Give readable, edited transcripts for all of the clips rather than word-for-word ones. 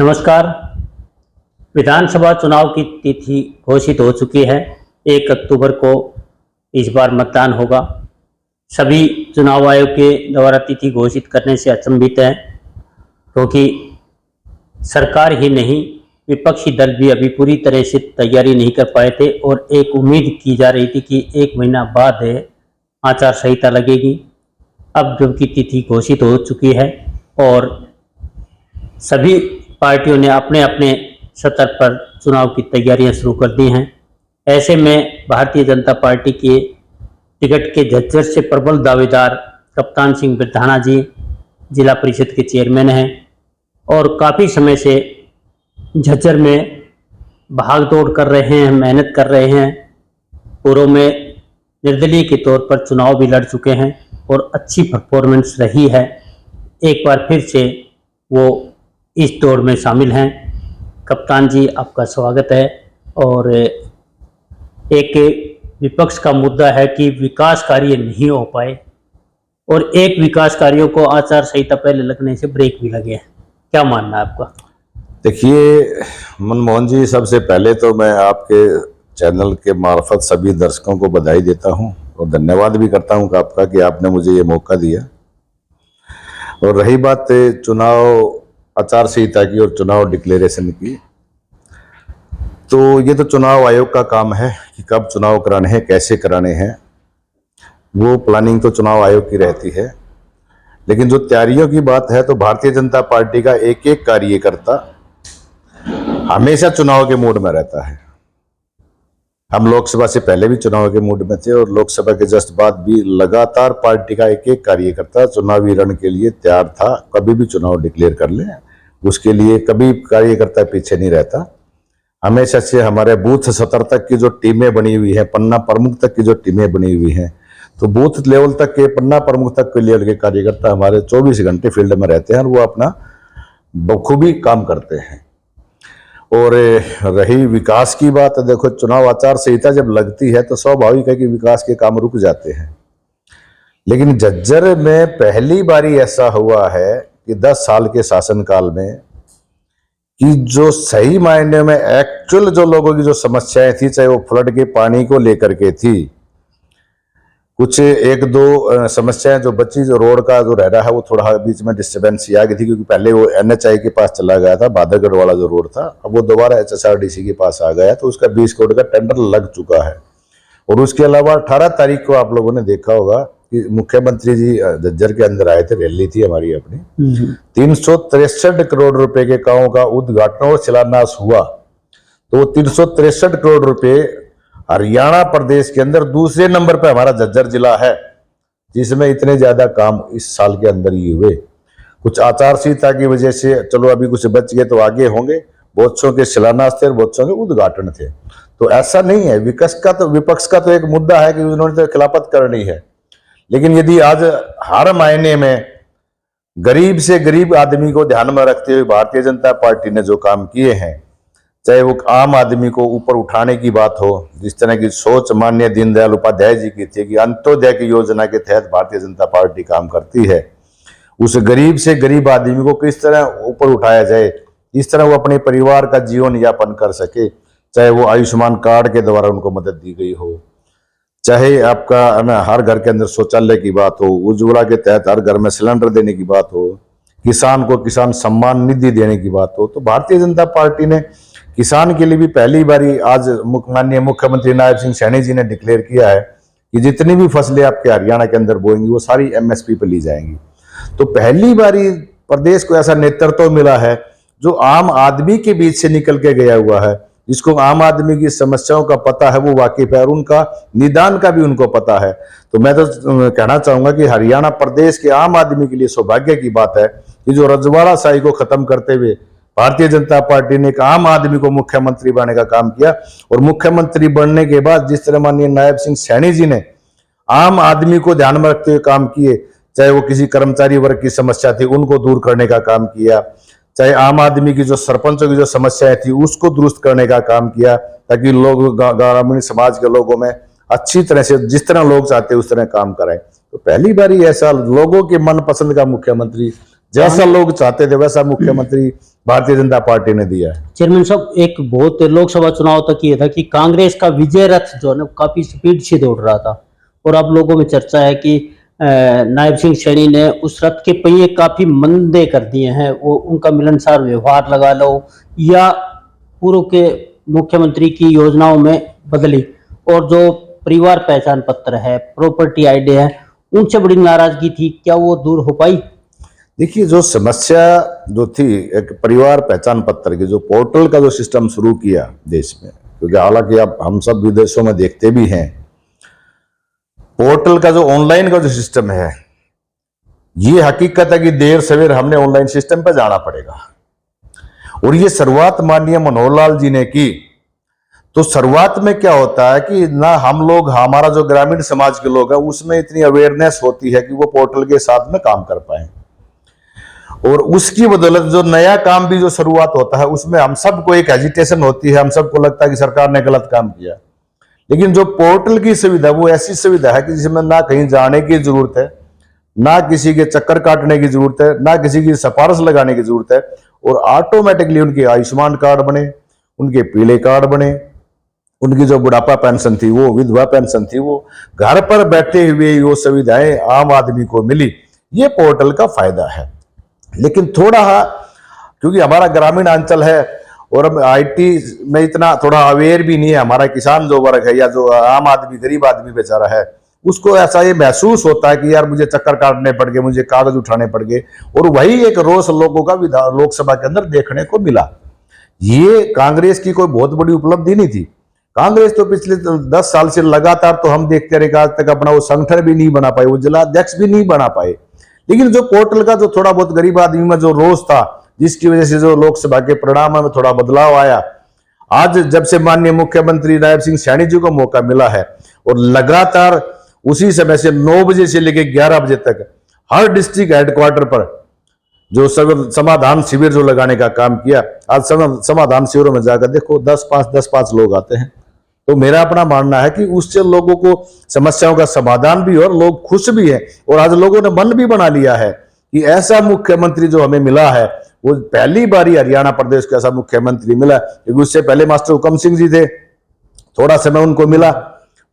नमस्कार। विधानसभा चुनाव की तिथि घोषित हो चुकी है। 1 अक्टूबर को इस बार मतदान होगा। सभी चुनाव आयोग के द्वारा तिथि घोषित करने से अचंभित है, क्योंकि सरकार ही नहीं, विपक्षी दल भी अभी पूरी तरह से तैयारी नहीं कर पाए थे और एक उम्मीद की जा रही थी कि 1 महीना बाद आचार संहिता लगेगी। अब जबकि तिथि घोषित हो चुकी है और सभी पार्टियों ने अपने अपने स्तर पर चुनाव की तैयारियां शुरू कर दी हैं। ऐसे में भारतीय जनता पार्टी के टिकट के झज्जर से प्रबल दावेदार कप्तान सिंह बिरधाना जी जिला परिषद के चेयरमैन हैं और काफ़ी समय से झज्जर में भागदौड़ कर रहे हैं, मेहनत कर रहे हैं। पूर्व में निर्दलीय के तौर पर चुनाव भी लड़ चुके हैं और अच्छी परफॉर्मेंस रही है। एक बार फिर से वो इस दौड़ में शामिल हैं। कप्तान जी, आपका स्वागत है। और एक विपक्ष का मुद्दा है कि विकास कार्य नहीं हो पाए और एक विकास कार्यों को आचार संहिता पहले लगने से ब्रेक भी लगे हैं। क्या मानना है आपका? देखिए मनमोहन जी, सबसे पहले तो मैं आपके चैनल के मार्फत सभी दर्शकों को बधाई देता हूं और धन्यवाद भी करता हूं आपका कि आपने मुझे ये मौका दिया। और रही बात चुनाव आचार संहिता की और चुनाव डिक्लेरेशन की, तो ये तो चुनाव आयोग का काम है कि कब चुनाव कराने हैं, कैसे कराने हैं। वो प्लानिंग तो चुनाव आयोग की रहती है। लेकिन जो तैयारियों की बात है, तो भारतीय जनता पार्टी का एक एक कार्यकर्ता हमेशा चुनाव के मूड में रहता है। हम लोकसभा से पहले भी चुनाव के मूड में थे और लोकसभा के जस्ट बाद भी लगातार पार्टी का एक एक कार्यकर्ता चुनावी रण के लिए तैयार था। कभी भी चुनाव डिक्लेयर कर ले, उसके लिए कभी कार्यकर्ता पीछे नहीं रहता। हमेशा से हमारे बूथ स्तर तक की जो टीमें बनी हुई है, पन्ना प्रमुख तक की जो टीमें बनी हुई हैं, तो बूथ लेवल तक के, पन्ना प्रमुख तक के लेवल के कार्यकर्ता हमारे 24 घंटे फील्ड में रहते हैं और वो अपना बखूबी काम करते हैं। और रही विकास की बात, देखो चुनाव आचार संहिता जब लगती है तो स्वाभाविक है कि विकास के काम रुक जाते हैं। लेकिन झज्जर में पहली बारी ऐसा हुआ है कि 10 साल के शासनकाल में कि जो सही मायने में एक्चुअल जो लोगों की जो समस्याएं थी, चाहे वो फ्लड के पानी को लेकर के थी, कुछ एक दो समस्याएं जो बची, जो रोड का जो रह रहा है वो थोड़ा बीच में डिस्टर्बेंस आ गई थी, क्योंकि पहले वो NHI के पास चला गया था, बादरगढ़ वाला जो रोड था, अब वो दोबारा HSRDC के पास आ गया, तो उसका 20 करोड़ का टेंडर लग चुका है। और उसके अलावा 18 तारीख को आप लोगों ने देखा होगा कि मुख्यमंत्री जी झज्जर के अंदर आए थे, रैली थी हमारी अपनी। 363 करोड़ रुपए के कामों का उद्घाटन और शिलान्यास हुआ। तो वो 363 करोड़ रुपए हरियाणा प्रदेश के अंदर दूसरे नंबर पर हमारा झज्जर जिला है, जिसमें इतने ज्यादा काम इस साल के अंदर ही हुए। कुछ आचार संहिता की वजह से चलो अभी कुछ बच गए तो आगे होंगे, बहुत सौ के शिलान्यास थे, बहुत सौ के उद्घाटन थे। तो ऐसा नहीं है। विपक्ष का तो एक मुद्दा है कि उन्होंने तो खिलाफत करनी है। लेकिन यदि आज हर मायने में गरीब से गरीब आदमी को ध्यान में रखते हुए भारतीय जनता पार्टी ने जो काम किए हैं, चाहे वो आम आदमी को ऊपर उठाने की बात हो, जिस तरह की सोच माननीय दीनदयाल उपाध्याय जी की थी कि अंत्योदय की योजना के तहत भारतीय जनता पार्टी काम करती है, उस गरीब से गरीब आदमी को किस तरह ऊपर उठाया जाए, इस तरह वो अपने परिवार का जीवन यापन कर सके, चाहे वो आयुष्मान कार्ड के द्वारा उनको मदद दी गई हो, चाहे आपका हर घर के अंदर शौचालय की बात हो, उज्ज्वला के तहत हर घर में सिलेंडर देने की बात हो, किसान को किसान सम्मान निधि देने की बात हो। तो भारतीय जनता पार्टी ने किसान के लिए भी पहली बारी आज माननीय मुख्यमंत्री नायब सिंह सैनी जी ने डिक्लेयर किया है कि जितनी भी फसलें आपके हरियाणा के अंदर बोएंगी वो सारी MSP पर ली जाएंगी। तो पहली बारी प्रदेश को ऐसा नेतृत्व मिला है जो आम आदमी के बीच से निकल के गया हुआ है, जिसको आम आदमी की समस्याओं का पता है, वो वाकिफ है और उनका निदान का भी उनको पता है। तो मैं तो कहना चाहूंगा कि हरियाणा प्रदेश के आम आदमी के लिए सौभाग्य की बात है कि जो रजवाड़ा शाही को खत्म करते हुए भारतीय जनता पार्टी ने एक आम आदमी को मुख्यमंत्री बनने का काम किया। और मुख्यमंत्री बनने के बाद जिस तरह माननीय नायब सिंह सैनी जी ने आम आदमी को ध्यान में रखते हुए काम किए, चाहे वो किसी कर्मचारी वर्ग की समस्या थी उनको दूर करने का काम किया, चाहे आम आदमी की जो सरपंचों की जो समस्याएं थी उसको दुरुस्त करने का काम किया, ताकि लोग ग्रामीण समाज के लोगों में अच्छी तरह से जिस तरह लोग चाहते हैं उस तरह काम करें। तो पहली बार ऐसा लोगों के मनपसंद का मुख्यमंत्री जैसा लोग चाहते थे वैसा मुख्यमंत्री भारतीय जनता पार्टी ने दिया है। चेयरमैन साहब, एक बहुत लोकसभा चुनाव तक ये था कि कांग्रेस का विजय रथ जो है ना काफी स्पीड से दौड़ रहा था, और अब लोगों में चर्चा है कि नायब सिंह सैनी ने उस रथ के पहिए काफी मंदे कर दिए हैं। वो उनका मिलनसार व्यवहार लगा लो या पूर्व के मुख्यमंत्री की योजनाओं में बदली, और जो परिवार पहचान पत्र है, प्रॉपर्टी आईडी है, उनसे बड़ी नाराजगी थी, क्या वो दूर हो पाई? देखिए, जो समस्या जो थी एक परिवार पहचान पत्र की, जो पोर्टल का जो सिस्टम शुरू किया देश में, क्योंकि हालांकि अब हम सब विदेशों में देखते भी हैं, पोर्टल का जो ऑनलाइन का जो सिस्टम है, ये हकीकत है कि देर सवेर हमने ऑनलाइन सिस्टम पर जाना पड़ेगा। और ये शुरुआत माननीय मनोहर लाल जी ने की। तो शुरुआत में क्या होता है कि ना हम लोग, हमारा जो ग्रामीण समाज के लोग हैं, उसमें इतनी अवेयरनेस होती है कि वो पोर्टल के साथ में काम कर पाए, और उसकी बदौलत जो नया काम भी जो शुरुआत होता है उसमें हम सबको एक हेजिटेशन होती है, हम सबको लगता है कि सरकार ने गलत काम किया। लेकिन जो पोर्टल की सुविधा, वो ऐसी सुविधा है कि जिसमें ना कहीं जाने की जरूरत है, ना किसी के चक्कर काटने की जरूरत है, ना किसी की सिफारिश लगाने की जरूरत है, और ऑटोमेटिकली उनके आयुष्मान कार्ड बने, उनके पीले कार्ड बने, उनकी जो बुढ़ापा पेंशन थी वो, विधवा पेंशन थी वो, घर पर बैठे हुए वो सुविधाएं आम आदमी को मिली। ये पोर्टल का फायदा है। लेकिन थोड़ा, क्योंकि हमारा ग्रामीण अंचल है और हम आईटी में इतना थोड़ा अवेयर भी नहीं है, हमारा किसान जो वर्ग है या जो आम आदमी, गरीब आदमी बेचारा है, उसको ऐसा ये महसूस होता है कि यार मुझे चक्कर काटने पड़ गए, मुझे कागज उठाने पड़ गए, और वही एक रोष लोगों का लोकसभा के अंदर देखने को मिला। ये कांग्रेस की कोई बहुत बड़ी उपलब्धि नहीं थी। कांग्रेस तो पिछले 10 साल से लगातार तो हम देखते रहे, आज तक अपना वो संगठन भी नहीं बना पाए, वो जिला अध्यक्ष भी नहीं बना पाए। लेकिन जो पोर्टल का जो थोड़ा बहुत गरीब आदमी में जो रोष था, जिसकी वजह से जो लोकसभा के परिणाम में थोड़ा बदलाव आया, आज जब से माननीय मुख्यमंत्री नायब सिंह सैनी जी को मौका मिला है, और लगातार उसी समय से 9 बजे से लेकर 11 बजे तक हर डिस्ट्रिक्ट हेडक्वार्टर पर जो समाधान शिविर जो लगाने का काम किया, आज समाधान शिविरों में जाकर देखो 10-5 लोग आते हैं। तो मेरा अपना मानना है कि उससे लोगों को समस्याओं का समाधान भी और लोग खुश भी हैं, और आज लोगों ने मन भी बना लिया है कि ऐसा मुख्यमंत्री जो हमें मिला है, वो पहली बार हरियाणा प्रदेश का ऐसा मुख्यमंत्री मिला, क्योंकि उससे पहले मास्टर हुकम सिंह जी थे, थोड़ा समय उनको मिला,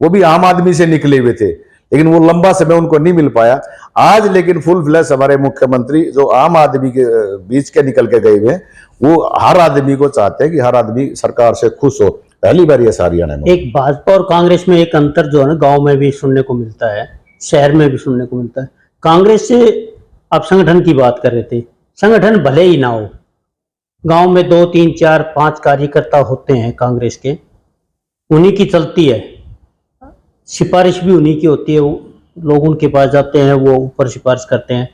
वो भी आम आदमी से निकले हुए थे, लेकिन वो लंबा समय उनको नहीं मिल पाया। आज लेकिन फुल फ्लैश हमारे मुख्यमंत्री जो आम आदमी के बीच के निकल के गए हुए, वो हर आदमी को चाहते हैं कि हर आदमी सरकार से खुश हो। पहली बार ये हरियाणा में। एक भाजपा और कांग्रेस में एक अंतर जो है ना, गांव में भी सुनने को मिलता है, शहर में भी सुनने को मिलता है। कांग्रेस से आप संगठन की बात कर रहे थे, संगठन भले ही ना हो, गांव में 2, 3, 4, 5 कार्यकर्ता होते हैं कांग्रेस के, उन्हीं की चलती है, सिफारिश भी उन्हीं की होती है, लोग उनके पास जाते हैं, वो ऊपर सिफारिश करते हैं।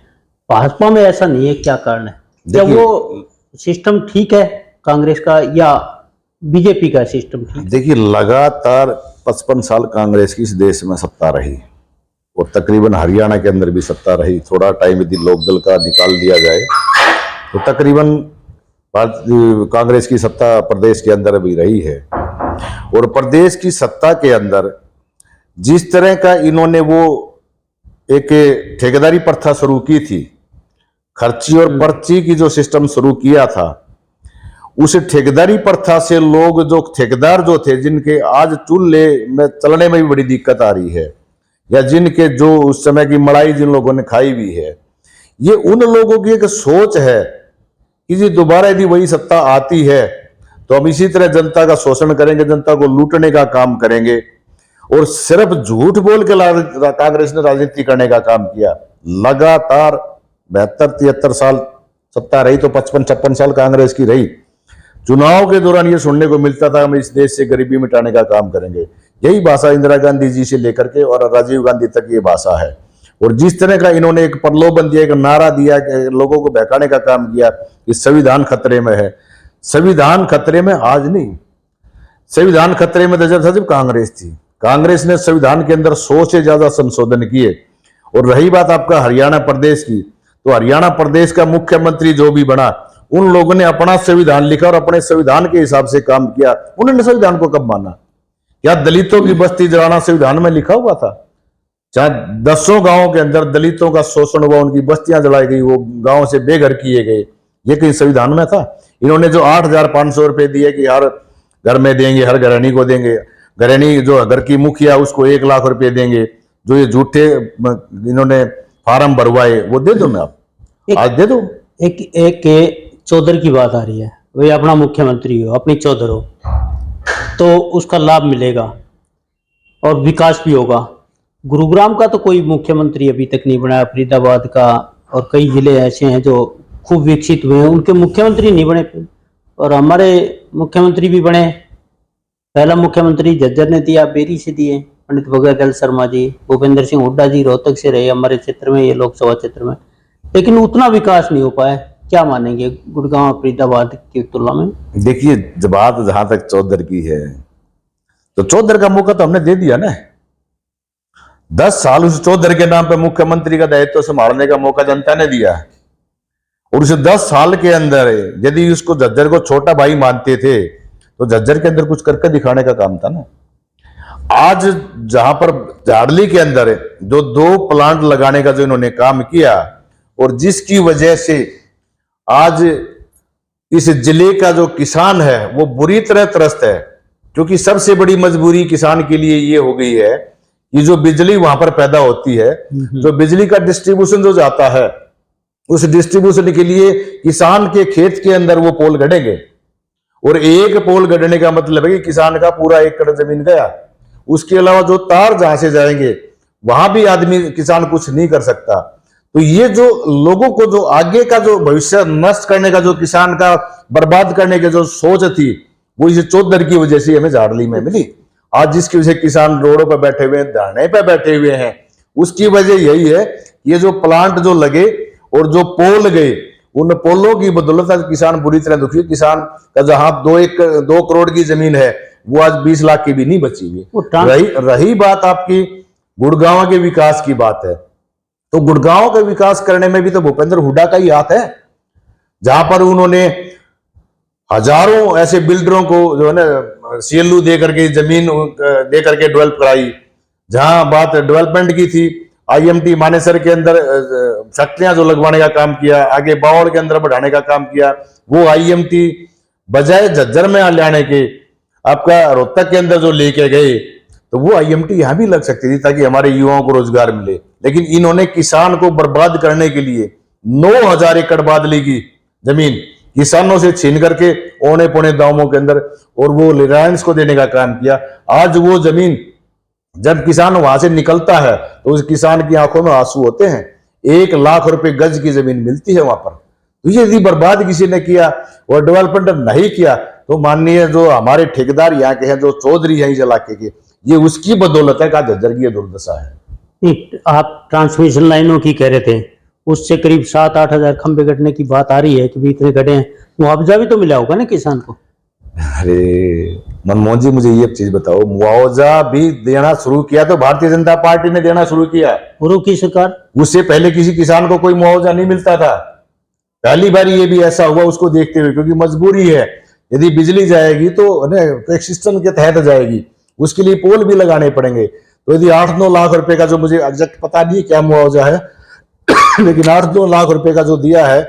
भाजपा में ऐसा नहीं है, क्या कारण है? क्या वो सिस्टम ठीक है कांग्रेस का, या बीजेपी का सिस्टम ठीक? देखिए, लगातार 55 साल कांग्रेस की इस देश में सत्ता रही, और तकरीबन हरियाणा के अंदर भी सत्ता रही। थोड़ा टाइम यदि लोकदल का निकाल दिया जाए तो तकरीबन कांग्रेस की सत्ता प्रदेश के अंदर भी रही है। और प्रदेश की सत्ता के अंदर जिस तरह का इन्होंने वो एक ठेकेदारी प्रथा शुरू की थी, खर्ची और पर्ची की जो सिस्टम शुरू किया था, उस ठेकेदारी प्रथा से लोग जो ठेकेदार जो थे, जिनके आज चूल्हे में चलने में भी बड़ी दिक्कत आ रही है, या जिनके जो उस समय की मलाई जिन लोगों ने खाई हुई है, ये उन लोगों की एक सोच है कि जी दोबारा यदि वही सत्ता आती है तो हम इसी तरह जनता का शोषण करेंगे, जनता को लूटने का काम करेंगे। और सिर्फ झूठ बोल के कांग्रेस ने राजनीति करने का काम किया। लगातार 72-73 साल सत्ता रही, तो 55-56 साल कांग्रेस की रही। चुनाव के दौरान ये सुनने को मिलता था हम इस देश से गरीबी मिटाने का काम करेंगे। यही भाषा इंदिरा गांधी जी से लेकर के और राजीव गांधी तक ये भाषा है। और जिस तरह का इन्होंने एक प्रलोभन दिया, एक नारा दिया, लोगों को बहकाने का काम किया कि संविधान खतरे में है। संविधान खतरे में आज नहीं, संविधान खतरे में जब कांग्रेस थी। कांग्रेस ने संविधान के अंदर 100 से ज्यादा संशोधन किए। और रही बात आपका हरियाणा प्रदेश की, तो हरियाणा प्रदेश का मुख्यमंत्री जो भी बना, उन लोगों ने अपना संविधान लिखा और अपने संविधान के हिसाब से काम किया। उन्होंने संविधान को कब माना? क्या दलितों की बस्ती जलाना संविधान में लिखा हुआ था? जहाँ दसों गांवों के अंदर दलितों का शोषण हुआ, उनकी बस्तियां जलाई गई, वो गांव से बेघर किए गए, ये कहीं संविधान में था? इन्होंने जो 8,500 रुपए दिए कि हर घर में देंगे, हर गृहिणी को देंगे, गृहिणी जो घर की मुखिया उसको 1 लाख रुपए देंगे, जो ये झूठे इन्होंने फार्म भरवाए वो दे दो ना आप, आज दे दो। एक चौधर की बात आ रही है, वही अपना मुख्यमंत्री हो, अपनी चौधर हो, तो उसका लाभ मिलेगा और विकास भी होगा। गुरुग्राम का तो कोई मुख्यमंत्री अभी तक नहीं बना, फरीदाबाद का और कई जिले ऐसे हैं जो खूब विकसित हुए हैं, उनके मुख्यमंत्री नहीं बने। और हमारे मुख्यमंत्री भी बने, पहला मुख्यमंत्री झज्जर ने दिया, बेरी से दिए पंडित भगत शर्मा जी, भूपेंद्र सिंह हुड्डा जी रोहतक से रहे हमारे क्षेत्र में, ये लोकसभा क्षेत्र में, लेकिन उतना विकास नहीं हो पाया। क्या मानेंगे गुड़गांव फरीदाबाद की तुलना में? देखिए, बात जहां तक चौधर की है तो चौधर का मौका तो हमने दे दिया ना। 10 साल उस चौधर के नाम पे मुख्यमंत्री का दायित्व संभालने का मौका जनता ने दिया, और उस 10 साल के अंदर यदि उसको झज्जर को छोटा भाई मानते थे तो झज्जर के अंदर कुछ करके दिखाने का काम था ना। आज जहां पर झाड़ली के अंदर जो 2 प्लांट लगाने का जो इन्होंने काम किया, और जिसकी वजह से आज इस जिले का जो किसान है वो बुरी तरह त्रस्त है, क्योंकि सबसे बड़ी मजबूरी किसान के लिए ये हो गई है कि जो बिजली वहां पर पैदा होती है, जो बिजली का डिस्ट्रीब्यूशन जो जाता है, उस डिस्ट्रीब्यूशन के लिए किसान के खेत के अंदर वो पोल गड़ेंगे, और एक पोल गड़ने का मतलब है कि किसान का पूरा 1 एकड़ जमीन गया। उसके अलावा जो तार जहां से जाएंगे वहां भी आदमी किसान कुछ नहीं कर सकता। तो ये जो लोगों को जो आगे का जो भविष्य नष्ट करने का, जो किसान का बर्बाद करने की जो सोच थी, वो इस चौधर की वजह से हमें झाड़ली में मिली। आज जिसकी वजह से किसान रोडों पर बैठे हुए हैं, धरने पर बैठे हुए हैं, उसकी वजह यही है, ये जो प्लांट जो लगे और जो पोल गए, उन पोलों की बदौलत आज किसान बुरी तरह दुखी है। किसान का जहां 2 करोड़ की जमीन है वो आज 20 लाख की भी नहीं बची हुई। रही बात आपकी गुड़गांव के विकास की बात है, तो गुड़गांव का विकास करने में भी तो भूपेंद्र हुड्डा का ही हाथ है, जहां पर उन्होंने हजारों ऐसे बिल्डरों को जो है ना सीएलयू दे करके, जमीन दे करके डेवलप कराई। जहां बात डेवलपमेंट की थी, आईएमटी मानेसर के अंदर फैक्ट्रियां जो लगवाने का काम किया, आगे बावड़ के अंदर बढ़ाने का काम किया, वो आईएमटी बजाय झज्जर में लाने के आपका रोहतक के अंदर जो लेके गए, तो वो आईएमटी यहां भी लग सकती थी ताकि हमारे युवाओं को रोजगार मिले। लेकिन इन्होंने किसान को बर्बाद करने के लिए 9,000 एकड़ बादली की जमीन किसानों से छीन करके औने पौने दामों के अंदर और वो रिलायंस को देने का काम किया। आज वो जमीन जब किसान वहां से निकलता है तो उस किसान की आंखों में आंसू होते हैं। 1 लाख रुपए गज की जमीन मिलती है वहां पर। तो ये यदि बर्बाद किसी ने किया और डेवलपमेंट नहीं किया तो माननीय जो हमारे ठेकेदार यहाँ के हैं, जो चौधरी हैं इस इलाके के, ये उसकी बदौलत है का झज्जर की दुर्दशा है। आप ट्रांसमिशन लाइनों की कह रहे थे, उससे करीब 7-8 हजार खंभे कटने की बात आ रही है कि भी इतने कटे हैं, मुआवजा भी तो मिला होगा ना किसान को? अरे मनमोहन जी, मुझे ये चीज बताओ, मुआवजा भी देना शुरू किया तो भारतीय जनता पार्टी ने देना शुरू किया। गुरु की सरकार, उससे पहले किसी किसान को कोई मुआवजा नहीं मिलता था। पहली बार ये भी ऐसा हुआ उसको देखते हुए, क्योंकि मजबूरी है, यदि बिजली जाएगी तो एक सिस्टम के तहत जाएगी, उसके लिए पोल भी लगाने पड़ेंगे। तो यदि 8-9 लाख रुपए का, जो मुझे एग्जैक्ट पता नहीं क्या मुआवजा है लेकिन 8-9 लाख रुपए का जो दिया है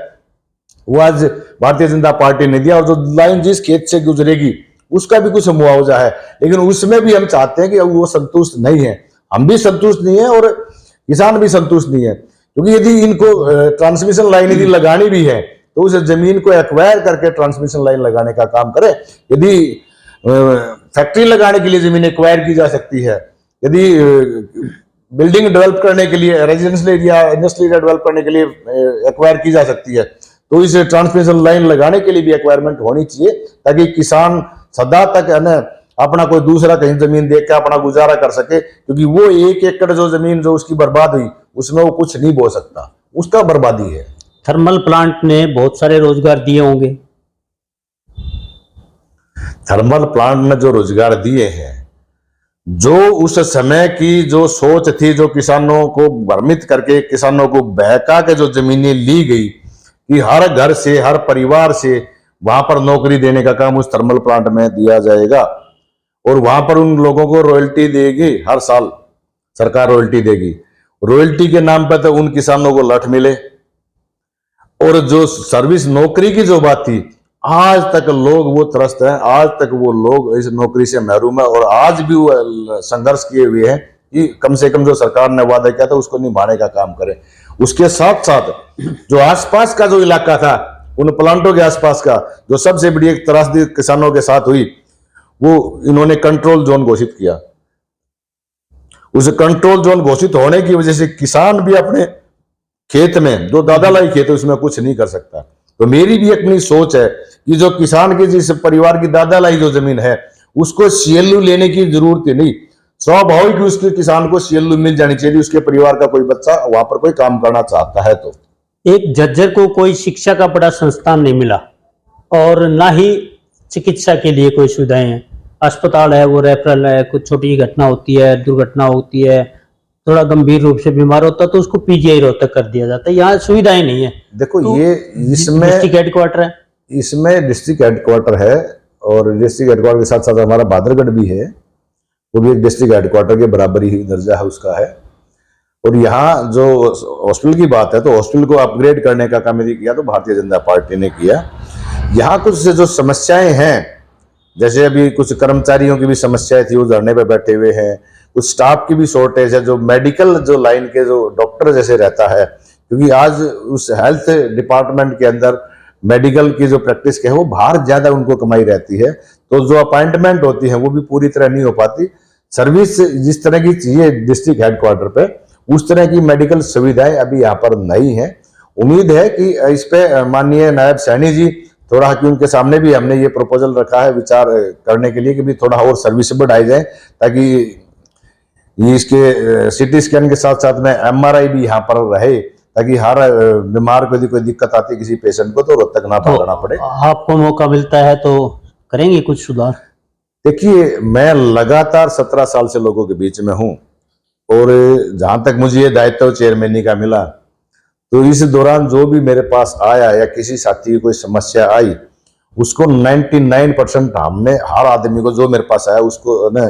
वो आज भारतीय जनता पार्टी ने दिया। और जो लाइन जिस खेत से गुजरेगी उसका भी कुछ मुआवजा है, लेकिन उसमें भी हम चाहते हैं कि अब वो संतुष्ट नहीं है, हम भी संतुष्ट नहीं है और किसान भी संतुष्ट नहीं है। क्योंकि यदि इनको ट्रांसमिशन लाइन यदि लगानी भी है तो उस जमीन को एक्वायर करके ट्रांसमिशन लाइन लगाने का काम करें। यदि फैक्ट्री लगाने के लिए जमीन एक्वायर की जा सकती है, यदि बिल्डिंग डेवलप करने के लिए, residential area, industrial area develop करने के लिए एक्वायर की जा सकती है, तो इस ट्रांसमिशन लाइन लगाने के लिए भी एक्वायरमेंट होनी चाहिए, ताकि किसान सदा तक है ना अपना कोई दूसरा कहीं जमीन देख के अपना गुजारा कर सके। क्योंकि वो 1 एकड़ जो जमीन जो उसकी बर्बाद हुई उसमें वो कुछ नहीं बो सकता, उसका बर्बादी है। थर्मल प्लांट ने बहुत सारे रोजगार दिए होंगे। थर्मल प्लांट ने जो रोजगार दिए हैं, जो उस समय की जो सोच थी, जो किसानों को भ्रमित करके, किसानों को बहका के जो जमीनें ली गई कि हर घर से, हर परिवार से वहां पर नौकरी देने का काम उस थर्मल प्लांट में दिया जाएगा और वहां पर उन लोगों को रॉयल्टी देगी हर साल सरकार रॉयल्टी देगी। रॉयल्टी के नाम पर तो उन किसानों को लठ मिले, और जो सर्विस नौकरी की जो बात थी, आज तक लोग वो त्रस्त हैं, आज तक वो लोग इस नौकरी से महरूम है, और आज भी वो संघर्ष किए हुए हैं कि कम से कम जो सरकार ने वादा किया था उसको निभाने का काम करें। उसके साथ साथ जो आसपास का जो इलाका था, उन प्लांटों के आसपास का जो सबसे बड़ी एक त्रासदी किसानों के साथ हुई, वो इन्होंने कंट्रोल जोन घोषित किया। उस कंट्रोल जोन घोषित होने की वजह से किसान भी अपने खेत में, जो दादालाई खेत है उसमें कुछ नहीं कर सकता। तो मेरी भी अपनी सोच है कि जो किसान के जिस परिवार की दादालाई जो जमीन है उसको सीएलयू लेने की जरूरत ही नहीं, स्वाभाविक उसके किसान को सीएलयू मिल जानी चाहिए। उसके परिवार का कोई बच्चा वहां पर कोई काम करना चाहता है तो। एक झज्जर को कोई शिक्षा का बड़ा संस्थान नहीं मिला और ना ही चिकित्सा के लिए कोई सुविधाएं हैं। अस्पताल है वो रेफरल है, कुछ छोटी घटना होती है, दुर्घटना होती है, थोड़ा गंभीर रूप से बीमार होता है तो उसको पीजीआई रोहतक कर दिया जाता है। यहाँ सुविधाएं नहीं है। देखो तो ये इसमें डिस्ट्रिक्ट हेडक्वार्टर है, इसमें डिस्ट्रिक्ट हेडक्वार्टर है, और डिस्ट्रिक्ट हेडक्वार्टर के साथ साथ हमारा बहादुरगढ़ भी है, वो भी एक डिस्ट्रिक्ट हेडक्वार्टर के बराबर ही दर्जा है उसका है। और यहाँ जो हॉस्पिटल की बात है, तो हॉस्पिटल को अपग्रेड करने का काम यदि किया तो भारतीय जनता पार्टी ने किया। यहाँ कुछ जो समस्याएं हैं, जैसे अभी कुछ कर्मचारियों की भी समस्याएं थी, वो धरने पे बैठे हुए हैं। कुछ स्टाफ की भी शॉर्टेज है, जो मेडिकल जो लाइन के जो डॉक्टर जैसे रहता है, क्योंकि आज उस हेल्थ डिपार्टमेंट के अंदर मेडिकल की जो प्रैक्टिस है वो बाहर ज्यादा उनको कमाई रहती है, तो जो अपॉइंटमेंट होती है वो भी पूरी तरह नहीं हो पाती। सर्विस जिस तरह की चाहिए डिस्ट्रिक्ट हेडक्वार्टर पे, उस तरह की मेडिकल सुविधाएं अभी यहाँ पर नहीं है। उम्मीद है कि इस पे माननीय नायब सैनी जी थोड़ा, कि उनके सामने भी हमने ये प्रपोजल रखा है विचार करने के लिए कि भी थोड़ा और सर्विस बढ़ाई जाए, ताकि ये इसके सीटी स्कैन के साथ साथ में एमआरआई भी यहाँ पर रहे, ताकि हर बीमार को यदि कोई दिक्कत आती है किसी पेशेंट को तो रोहतक ना भागना पड़े। आपको मौका मिलता है तो करेंगे कुछ सुधार? देखिए, मैं लगातार 17 साल से लोगों के बीच में हूँ, और जहां तक मुझे ये दायित्व चेयरमैनी का मिला, तो इस दौरान जो भी मेरे पास आया या किसी साथी की कोई समस्या आई, उसको 99% हमने हर आदमी को जो मेरे पास आया उसको ने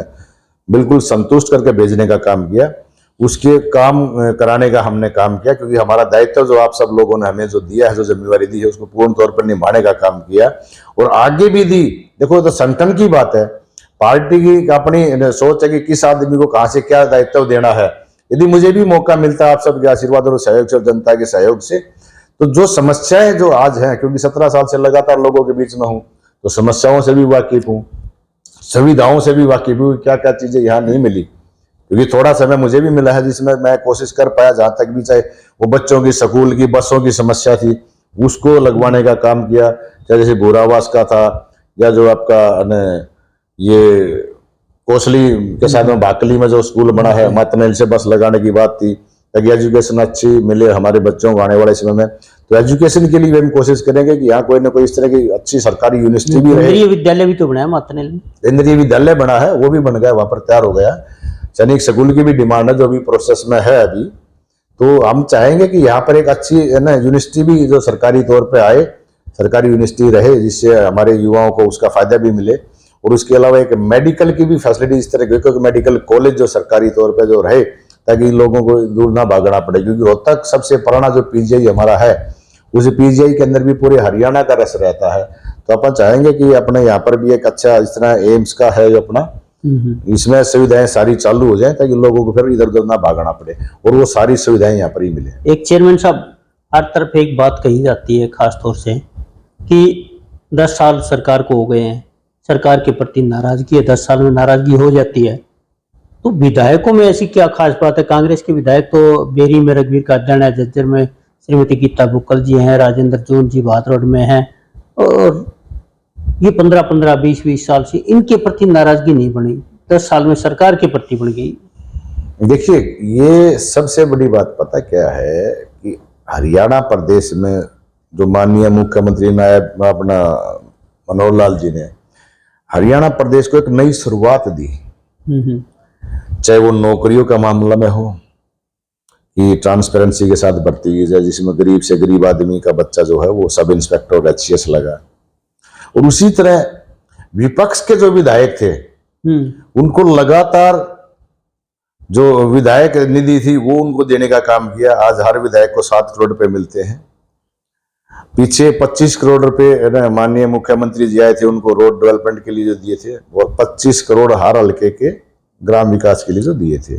बिल्कुल संतुष्ट करके भेजने का काम किया, उसके काम कराने का हमने काम किया, क्योंकि हमारा दायित्व जो आप सब लोगों ने हमें जो दिया है, जो जिम्मेवारी दी है, उसको पूर्ण तौर पर निभाने का काम किया और आगे भी दी। देखो, तो संगठन की बात है, पार्टी की अपनी सोच है कि किस आदमी को कहां से क्या दायित्व देना है। यदि मुझे भी मौका मिलता है आप सबके आशीर्वाद और सहयोग से और जनता के सहयोग से, तो जो समस्याएं जो आज हैं, क्योंकि 17 साल से लगातार लोगों के बीच में हूं, तो समस्याओं से भी वाकिफ हूं, सुविधाओं से भी वाकिफ हूं, क्या क्या चीजें यहाँ नहीं मिली, क्योंकि थोड़ा समय मुझे भी मिला है जिसमें मैं कोशिश कर पाया, जहां तक भी, चाहे वो बच्चों की स्कूल की बसों की समस्या थी उसको लगवाने का काम किया, चाहे जैसे भूरावास का था, या जो आपका ये कोसली के साथ में भाकली में जो स्कूल बना है, मतनेल से बस लगाने की बात थी, ताकि एजुकेशन अच्छी मिले हमारे बच्चों को आने वाले समय में। तो एजुकेशन के लिए भी हम कोशिश करेंगे कि यहाँ कोई ना कोई इस तरह की अच्छी सरकारी यूनिवर्सिटी भी रहे। केंद्रीय विद्यालय भी तो बना है मतनेल में, केंद्रीय विद्यालय बना है, वो भी बन गया, वहां पर तैयार हो गया। सैनिक स्कूल की भी डिमांड है जो अभी प्रोसेस में है अभी। तो हम चाहेंगे कि यहाँ पर एक अच्छी यूनिवर्सिटी भी जो सरकारी तौर पर आए, सरकारी यूनिवर्सिटी रहे, जिससे हमारे युवाओं को उसका फायदा भी मिले। और उसके अलावा एक मेडिकल की भी फैसिलिटी इस तरह की, क्योंकि मेडिकल कॉलेज जो सरकारी तौर पे जो रहे, ताकि लोगों को दूर ना भागना पड़े, क्योंकि रोहतक सबसे पुराना जो पीजीआई हमारा है, उस पीजीआई के अंदर भी पूरे हरियाणा का रस रहता है। तो अपन चाहेंगे कि अपने यहाँ पर भी एक अच्छा, इस तरह एम्स का है जो अपना, इसमें सुविधाएं सारी चालू हो जाए, ताकि लोगों को फिर इधर उधर ना भागना पड़े और वो सारी सुविधाएं यहाँ पर ही मिले। एक चेयरमैन साहब, हर तरफ एक बात कही जाती है खास तौर से कि 10 साल सरकार को हो गए हैं, सरकार के प्रति नाराजगी है, 10 साल में नाराजगी हो जाती है, तो विधायकों में ऐसी क्या खास बात है? कांग्रेस के विधायक तो बेरी में रघुवीर का अध्ययन है, झज्जर में श्रीमती गीता बुक्कल जी हैं, राजेंद्र जून जी बहादुरगढ़ में हैं, और ये 15-15, 20-20 साल से इनके प्रति नाराजगी नहीं बनी, 10 साल में सरकार के प्रति बढ़ गई। देखिए, ये सबसे बड़ी बात पता क्या है कि हरियाणा प्रदेश में जो माननीय मुख्यमंत्री नायब अपना मनोहर लाल जी ने हरियाणा प्रदेश को एक नई शुरुआत दी, चाहे वो नौकरियों का मामला में हो कि ट्रांसपेरेंसी के साथ भर्ती की जाए, जिसमें गरीब से गरीब आदमी का बच्चा जो है वो सब इंस्पेक्टर और एचसीएस लगा। और उसी तरह विपक्ष के जो विधायक थे उनको लगातार जो विधायक निधि थी वो उनको देने का काम किया। आज हर विधायक को 7 करोड़ रुपए मिलते हैं। पीछे 25 करोड़ रुपए माननीय मुख्यमंत्री जी आए थे, उनको रोड डेवलपमेंट के लिए जो दिए थे, और 25 करोड़ हर हल्के के ग्राम विकास के लिए जो दिए थे।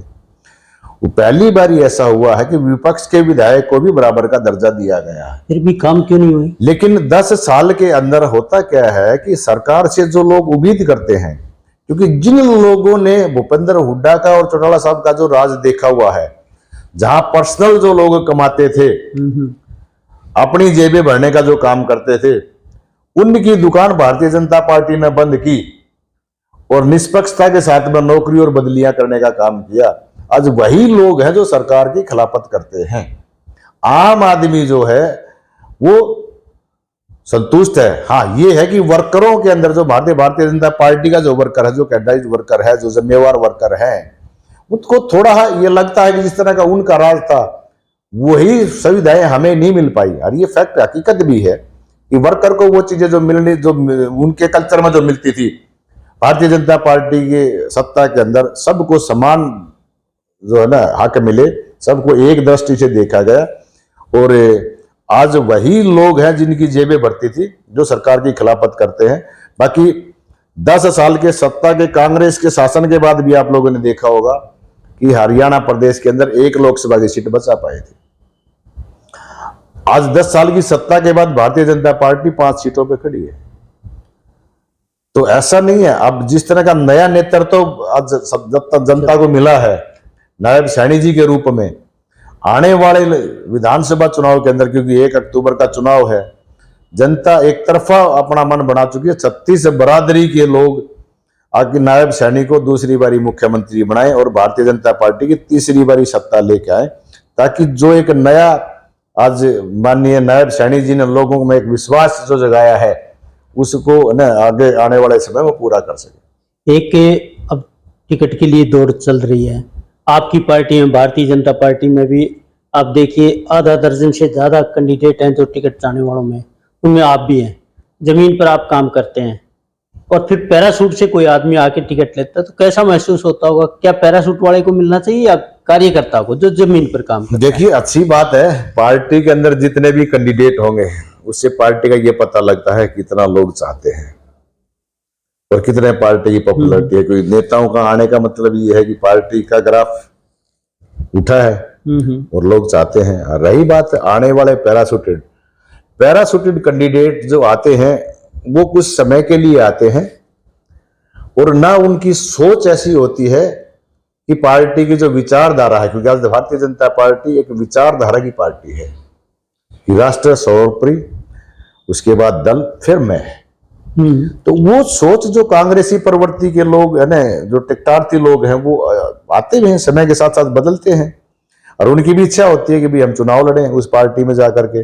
वो पहली बार ऐसा हुआ है कि विपक्ष के विधायक को भी बराबर का दर्जा दिया गया है। फिर भी काम क्यों नहीं हुए? लेकिन 10 साल के अंदर होता क्या है कि सरकार से जो लोग उम्मीद करते हैं, क्योंकि जिन लोगों ने भूपेंद्र हुड्डा का और चौटाला साहब का जो राज देखा हुआ है, जहां पर्सनल जो लोग कमाते थे, अपनी जेबें भरने का जो काम करते थे, उनकी दुकान भारतीय जनता पार्टी ने बंद की और निष्पक्षता के साथ में नौकरी और बदलियां करने का काम किया। आज वही लोग हैं जो सरकार की खिलाफत करते हैं। आम आदमी जो है वो संतुष्ट है। हाँ, ये है कि वर्करों के अंदर जो भारतीय जनता पार्टी का जो वर्कर है, जो कैडराइज्ड वर्कर है, जो जिम्मेवार वर्कर है, उसको थोड़ा ये लगता है कि जिस तरह का उनका राज था वही सुविधाएं हमें नहीं मिल पाई। और ये फैक्ट हकीकत भी है कि वर्कर को वो चीजें जो मिलनी, जो उनके कल्चर में जो मिलती थी, भारतीय जनता पार्टी के सत्ता के अंदर सबको समान जो है ना हक मिले, सबको एक दृष्टि से देखा गया। और आज वही लोग हैं जिनकी जेबें भरती थी जो सरकार की खिलाफत करते हैं। बाकी 10 साल के सत्ता के कांग्रेस के शासन के बाद भी आप लोगों ने देखा होगा कि हरियाणा प्रदेश के अंदर 1 लोकसभा की सीट बचा पाए थे। आज 10 साल की सत्ता के बाद भारतीय जनता पार्टी 5 सीटों पे खड़ी है। तो ऐसा नहीं है। अब जिस तरह का नया नेतृत्व आज जनता को मिला है नायब सैनी जी के रूप में, आने वाले विधानसभा चुनाव के अंदर, क्योंकि 1 अक्टूबर का चुनाव है, जनता एक तरफा अपना मन बना चुकी है। 36 बरादरी के लोग आगे नायब सैनी को दूसरी बारी मुख्यमंत्री बनाए और भारतीय जनता पार्टी की तीसरी बारी सत्ता लेके आए, ताकि जो एक नया आज माननीय नायब सैनी जी ने लोगों में एक विश्वास जो जगाया है उसको न आगे आने वाले समय में पूरा कर सके। एक अब टिकट के लिए दौड़ चल रही है आपकी पार्टी में, भारतीय जनता पार्टी में भी। आप देखिए आधा दर्जन से ज्यादा कैंडिडेट हैं जो टिकट चाहने वालों में, उनमें आप भी हैं। जमीन पर आप काम करते हैं और फिर पैराशूट से कोई आदमी आके टिकट लेता है तो कैसा महसूस होता होगा? क्या पैराशूट वाले को मिलना चाहिए या कार्यकर्ता को जो जमीन पर काम करता है? देखिए, अच्छी बात है, पार्टी के अंदर जितने भी कैंडिडेट होंगे उससे पार्टी का ये पता लगता है कितना लोग चाहते हैं और कितने पार्टी की पॉपुलरिटी है। कोई नेताओं का आने का मतलब ये है कि पार्टी का ग्राफ उठा है और लोग चाहते हैं। और रही बात आने वाले पैराशूटेड कैंडिडेट जो आते हैं वो कुछ समय के लिए आते हैं और ना उनकी सोच ऐसी होती है कि पार्टी की जो विचारधारा है, क्योंकि आज भारतीय जनता पार्टी एक विचारधारा की पार्टी है कि राष्ट्र सर्वोपरि, उसके बाद दल, फिर मैं। तो वो सोच जो कांग्रेसी प्रवृत्ति के लोग है ना, जो टिकटार्थी लोग हैं, वो आते हैं, समय के साथ साथ बदलते हैं और उनकी भी इच्छा होती है कि भी हम चुनाव लड़ें उस पार्टी में जाकर के।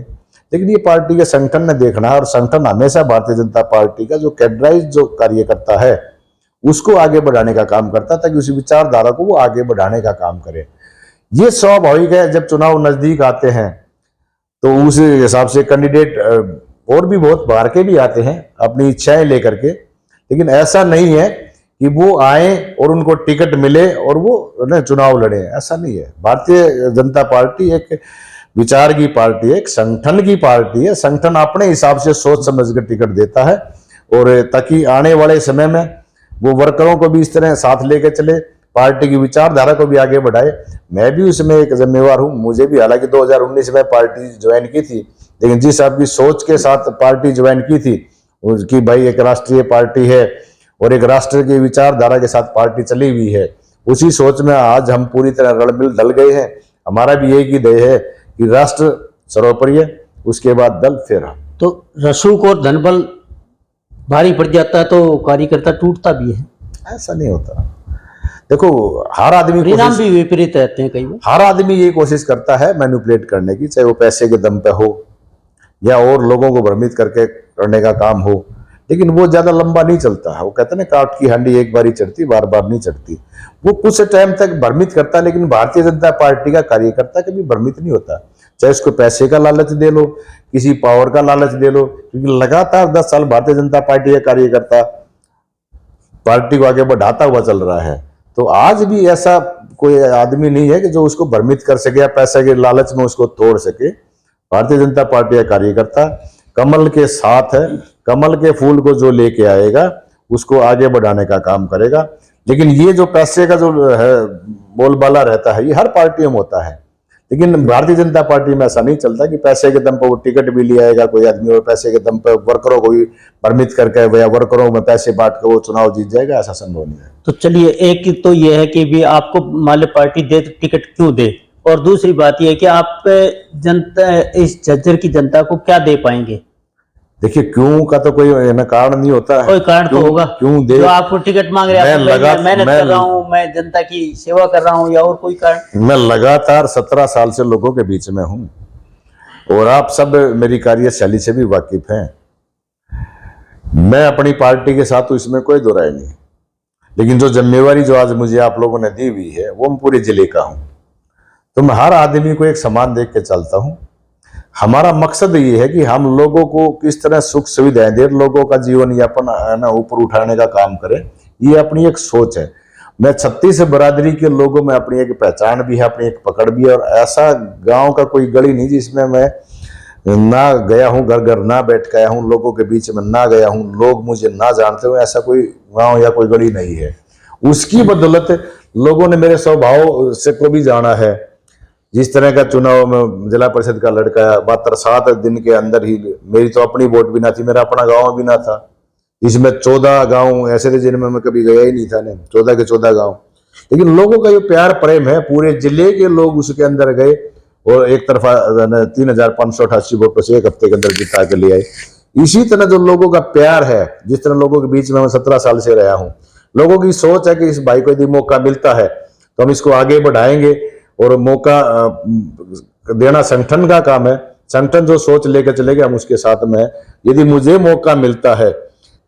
लेकिन ये पार्टी के संगठन ने देखना है और संगठन हमेशा भारतीय जनता पार्टी का जो कैडराइज जो कार्यकर्ता है उसको आगे बढ़ाने का काम करता है, ताकि उसी विचारधारा को वो आगे बढ़ाने का काम करे। ये स्वाभाविक है, जब चुनाव नजदीक आते हैं तो उस हिसाब से कैंडिडेट और भी बहुत बाहर के भी आते हैं अपनी इच्छाएं लेकर के। लेकिन ऐसा नहीं है कि वो आए और उनको टिकट मिले और वो चुनाव लड़े, ऐसा नहीं है। भारतीय जनता पार्टी एक विचार की पार्टी है, एक संगठन की पार्टी है। संगठन अपने हिसाब से सोच समझ कर टिकट देता है और ताकि आने वाले समय में वो वर्करों को भी इस तरह साथ लेकर चले, पार्टी की विचारधारा को भी आगे बढ़ाए। मैं भी उसमें एक जिम्मेवार हूं। मुझे भी हालांकि 2019 में पार्टी ज्वाइन की थी, लेकिन जिस आपकी सोच के साथ पार्टी ज्वाइन की थी कि भाई एक राष्ट्रीय पार्टी है और एक राष्ट्र की विचारधारा के साथ पार्टी चली हुई है, उसी सोच में आज हम पूरी तरह रलमिल ढल गए हैं। हमारा भी एक ही ध्येय है कि राष्ट्र सर्वोपरि है, उसके बाद दल, फिर हम। तो रसूख और धनबल भारी पड़ जाता है तो कार्यकर्ता टूटता भी है? ऐसा नहीं होता। देखो, हर आदमी परिणाम भी विपरीत रहते हैं कई बार। हर आदमी ये कोशिश करता है मैनिपुलेट करने की, चाहे वो पैसे के दम पे हो या और लोगों को भ्रमित करके करने का काम हो, लेकिन वो ज्यादा लंबा नहीं चलता है। वो कहते हैं ना, काट की हांडी एक बार ही चढ़ती, बार बार नहीं चढ़ती। वो कुछ टाइम तक भ्रमित करता है, लेकिन भारतीय जनता पार्टी का कार्यकर्ता कभी भ्रमित नहीं होता। चाहे उसको पैसे का लालच दे लो, किसी पावर का लालच दे लो, क्योंकि लगातार 10 साल भारतीय जनता पार्टी का कार्यकर्ता पार्टी को आगे बढ़ाता हुआ चल रहा है। तो आज भी ऐसा कोई आदमी नहीं है कि जो उसको भ्रमित कर सके या पैसे के लालच में उसको तोड़ सके। भारतीय जनता पार्टी का कार्यकर्ता कमल के साथ है, कमल के फूल को जो लेके आएगा उसको आगे बढ़ाने का काम करेगा। लेकिन ये जो पैसे का जो है बोलबाला रहता है, ये हर पार्टियों में होता है, लेकिन भारतीय जनता पार्टी में ऐसा नहीं चलता कि पैसे के दम पर वो टिकट भी ले आएगा कोई आदमी और पैसे के दम पर वर्करों को भी भ्रमित करके या वर्करों में पैसे बांट कर वो चुनाव जीत जाएगा, ऐसा संभव नहीं है। तो चलिए, एक तो ये है कि भी आपको मान लो पार्टी दे तो टिकट क्यों दे, और दूसरी बात ये है कि आप जनता, इस झज्जर की जनता को क्या दे पाएंगे? देखिए, क्यों का तो कोई कारण नहीं होता है। कोई कारण तो होगा, क्यों दे? जो आपको टिकट मांग रहे हैं, मैं मेहनत कर रहा हूँ, मैं जनता की सेवा कर रहा हूँ, या और कोई कारण? मैं लगातार 17 साल से लोगों के बीच में हूं और आप सब मेरी कार्यशैली से भी वाकिफ हैं। मैं अपनी पार्टी के साथ हूं, इसमें कोई दो राय नहीं, लेकिन जो जिम्मेवारी जो आज मुझे आप लोगों ने दी हुई है वो मैं पूरे जिले का हूं, तो मैं हर आदमी को एक समान देख के चलता हूं। हमारा मकसद ये है कि हम लोगों को किस तरह सुख सुविधाएं दे, लोगों का जीवन यापन है ना ऊपर उठाने का काम करें, ये अपनी एक सोच है। मैं 36 बरादरी के लोगों में अपनी एक पहचान भी है, अपनी एक पकड़ भी है, और ऐसा गांव का कोई गली नहीं जिसमें मैं ना गया हूं, घर घर ना बैठ गया हूं, लोगों के बीच में ना गया हूं, लोग मुझे ना जानते हो, ऐसा कोई गांव या कोई गली नहीं है। उसकी बदौलत लोगों ने मेरे स्वभाव से को भी जाना है। जिस तरह का चुनाव में जिला परिषद का लड़का 72 दिन के अंदर ही, मेरी तो अपनी वोट भी ना थी, मेरा अपना गांव भी ना था, इसमें 14 गांव ऐसे थे जिनमें मैं कभी गया ही नहीं था, 14 के 14 गांव, लेकिन लोगों का ये प्यार प्रेम है, पूरे जिले के लोग उसके अंदर गए और एक तरफा 3588 वोटों से एक हफ्ते के अंदर जिता के ले आए। इसी तरह जो लोगों का प्यार है, जिस तरह लोगों के बीच में मैं 17 साल से रहा हूँ, लोगों की सोच है कि इस भाई को यदि मौका मिलता है तो हम इसको आगे बढ़ाएंगे, और मौका देना संगठन का काम है। संगठन जो सोच लेकर चलेगा हम उसके साथ में है। यदि मुझे मौका मिलता है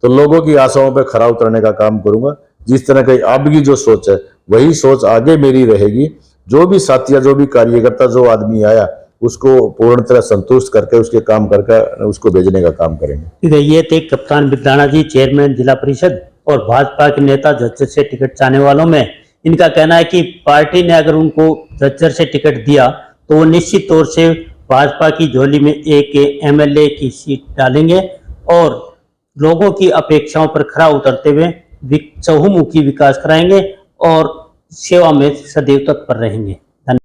तो लोगों की आशाओं पर खरा उतरने का काम करूंगा। जिस तरह की अब की जो सोच है वही सोच आगे मेरी रहेगी। जो भी साथी, जो भी कार्यकर्ता, जो आदमी आया उसको पूर्ण तरह संतुष्ट करके उसके काम करके उसको भेजने का काम करेंगे। ये थे कप्तान बिदाना जी, चेयरमैन जिला परिषद और भाजपा के नेता झज्जर से टिकट चाहने वालों में। इनका कहना है कि पार्टी ने अगर उनको झज्जर से टिकट दिया तो वो निश्चित तौर से भाजपा की झोली में एक एमएलए की सीट डालेंगे और लोगों की अपेक्षाओं पर खरा उतरते हुए चहुमुखी विकास कराएंगे और सेवा में सदैव तत्पर रहेंगे।